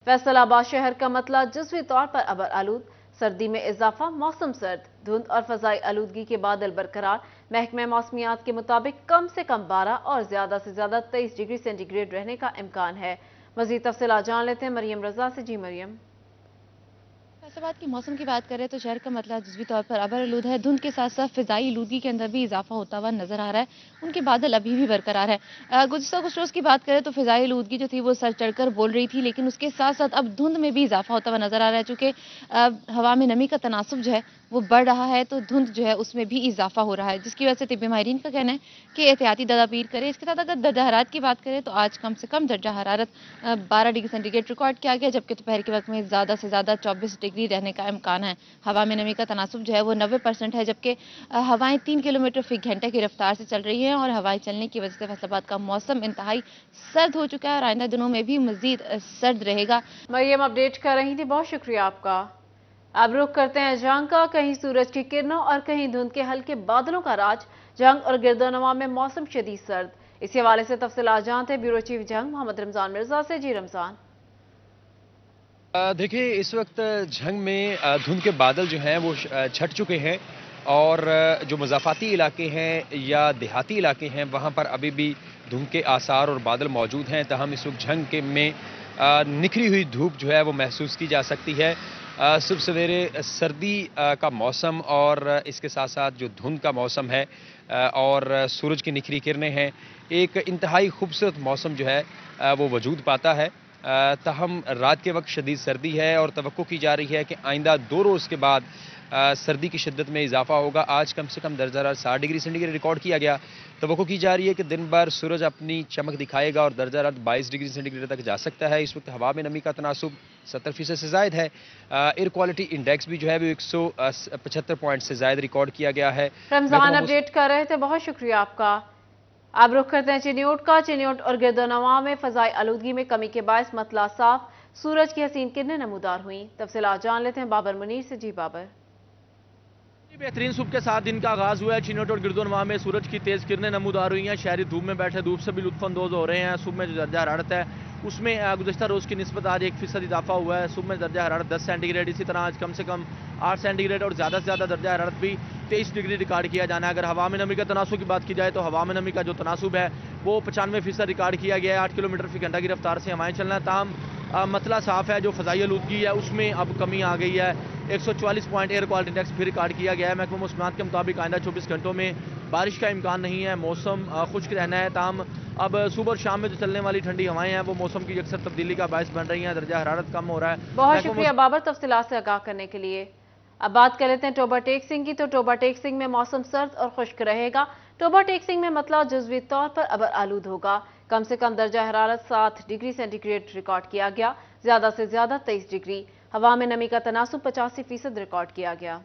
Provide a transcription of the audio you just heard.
फैसलाबाद शहर का मतला जुज़वी तौर पर अबर आलूद, सर्दी में इजाफा, मौसम सर्द, धुंध और फजाई आलूदगी के बादल बरकरार। महकमे मौसमियात के मुताबिक कम से कम 12 और ज्यादा से ज्यादा 23 डिग्री सेंटीग्रेड रहने का इम्कान है। मजीद तफसीलात जान लेते हैं मरियम रजा से। जी मरियम। फैसलाबाद के मौसम की बात करें तो शहर का मतलब जुज़वी तौर पर अबर आलूद है। धुंध के साथ साथ फिजाई आलूदगी के अंदर भी इजाफा होता हुआ नजर आ रहा है। उनके बादल अभी भी बरकरार है। गुज़िश्ता कुछ रोज़ की बात करें तो फिजाई आलूदगी जो थी वो सर चढ़कर बोल रही थी, लेकिन उसके साथ साथ अब धुंध में भी इजाफा होता हुआ नजर आ रहा है। चूंकि हवा में नमी का तनासुब जो है वो बढ़ रहा है, तो धुंध जो है उसमें भी इजाफा हो रहा है, जिसकी वजह से तिब्बी माहिरीन का कहना है कि एहतियाती तदाबीर करें। इसके साथ अगर दर्जा हरारत की बात करें तो आज कम से कम दर्जा हरारत 12 डिग्री सेंटीग्रेड रिकॉर्ड किया गया, जबकि दोपहर के वक्त में ज़्यादा से ज़्यादा 24 डिग्री रहने का इम्कान है। हवा में नमी का तनासुब जो है वो 90% है, जबकि हवाएं 3 किलोमीटर फी घंटे की रफ्तार से चल रही हैं और हवाएं चलने की वजह से फैसलाबाद का मौसम इंतहाई सर्द हो चुका है और आइंदा दिनों में भी मजीद सर्द रहेगा। मरियम अपडेट कर रही थी, बहुत शुक्रिया आपका। अब रुख करते हैं जंग का। कहीं सूरज की किरणों और कहीं धुंध के हल्के बादलों का राज। जंग और गिरदोनवा में मौसम शदीद सर्द। इसी हवाले से तफसीलात जानते हैं ब्यूरो चीफ जंग मोहम्मद रमजान मिर्जा से। जी रमजान। देखिए, इस वक्त झंग में धुंध के बादल जो हैं वो छट चुके हैं और जो मज़ाफ़ाती इलाके हैं या देहाती इलाके हैं वहाँ पर अभी भी धुंध के आसार और बादल मौजूद हैं। तहम इस वक्त झंग के में निखरी हुई धूप जो है वो महसूस की जा सकती है। सुबह सवेरे सर्दी का मौसम और इसके साथ साथ जो धुंध का मौसम है और सूरज की निखरी किरणें हैं, एक इंतहाई खूबसूरत मौसम जो है वो वजूद पाता है। तहम रात के वक्त शदीद सर्दी है और तवक्को की जा रही है कि आइंदा 2 रोज़ के बाद सर्दी की शिद्दत में इजाफा होगा। आज कम से कम दर्जा हरारत 60 डिग्री सेंटीग्रेड रिकॉर्ड किया गया। तवक्को की जा रही है कि दिन भर सूरज अपनी चमक दिखाएगा और दर्जा हरारत 22 डिग्री सेंटीग्रेड तक जा सकता है। इस वक्त हवा में नमी का तनासुब 70% से ज़ायद है। एयर क्वालिटी इंडेक्स भी जो है वो 175 पॉइंट से ज़ायद रिकॉर्ड किया गया है। रमजान अपडेट कर रहे थे, बहुत शुक्रिया आपका। अब रुख करते हैं चिन्योट का। चिन्योट और गिरदोनवा में फजाई आलूदगी में कमी के बायस मतला साफ, सूरज की हसीन किरणें नमूदार हुई। तफसीलात जान लेते हैं बाबर मुनीर से। जी बाबर। बेहतरीन सुबह के साथ दिन का आगाज हुआ है। चिन्योट और गिरदोनवा में सूरज की तेज किरणें नमूदार हुई हैं। शहरी धूप में बैठे धूप से भी लुत्फानंदोज हो रहे हैं। सुबह में जो दर्जा हरारत है उसमें गुज़श्ता रोज़ की निस्बत आज 1% इजाफा हुआ है। सुबह में दर्जा हरारत 10 सेंटीग्रेड, इसी तरह आज कम से कम 8 सेंटीग्रेड और ज़्यादा से ज़्यादा दर्जा हरारत भी 23 डिग्री रिकॉर्ड किया जाना है। अगर हवा में नमी का तनासुब की बात की जाए तो हवा में नमी का जो तनासुब है वो 95% रिकॉर्ड किया गया है। 8 किलोमीटर फी घंटा की रफ्तार से हवाएं चलना है। ताहम मतला साफ है। जो फजाई आलूदगी है उसमें अब कमी आ गई है। 144 पॉइंट एयर क्वालिटी इंडेक्स फिर रिकॉर्ड किया गया है। महकमा मौसमियात के मुताबिक आइंदा 24 घंटों में बारिश का इम्कान नहीं है। मौसम खुश्क रहना है। ताहम अब सुबह और शाम में जो चलने वाली ठंडी हवाएं हैं वो मौसम की अक्सर तब्दीली का बायस बन रही हैं। दर्जा हरारत कम हो रहा है। बहुत शुक्रिया बाबर तफसीलात से आगाह करने के लिए। अब बात कर लेते हैं टोबा टेक सिंह की। तो टोबा टेक सिंह में मौसम सर्द और खुश्क रहेगा। टोबा टेक सिंह में मतला जुज़वी तौर पर अबर आलूद होगा। कम से कम दर्जा हरारत 7 डिग्री सेंटीग्रेड रिकॉर्ड किया गया, ज्यादा से ज्यादा 23 डिग्री। हवा में नमी का तनासुब 85% रिकॉर्ड किया गया।